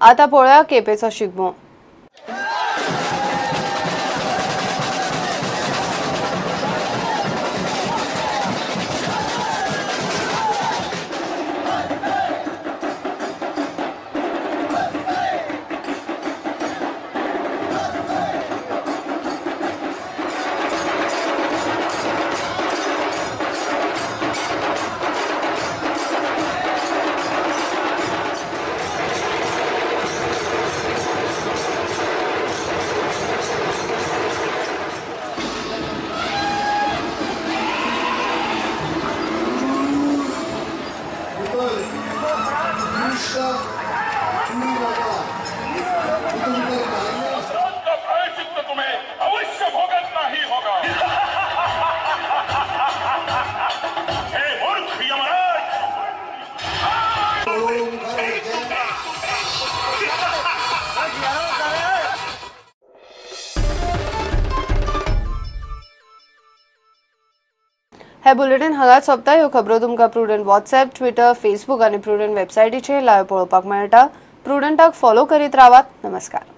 आता पळोवया केपेंचो शिगमो। तुम्हें अवश्य भोगतना ही होगा। हे मूर्ख यमराज! हे बुलेटिन हांगाच सोंपता। ह्यो खबरो तुमकां प्रुडंट व्हॉट्सएप, ट्विटर, फेसबूक आनी प्रुडंट वेबसायटीचेर लायव्ह पळोवपाक मेळटा। प्रुडंटाक फॉलो करीत रावात। नमस्कार।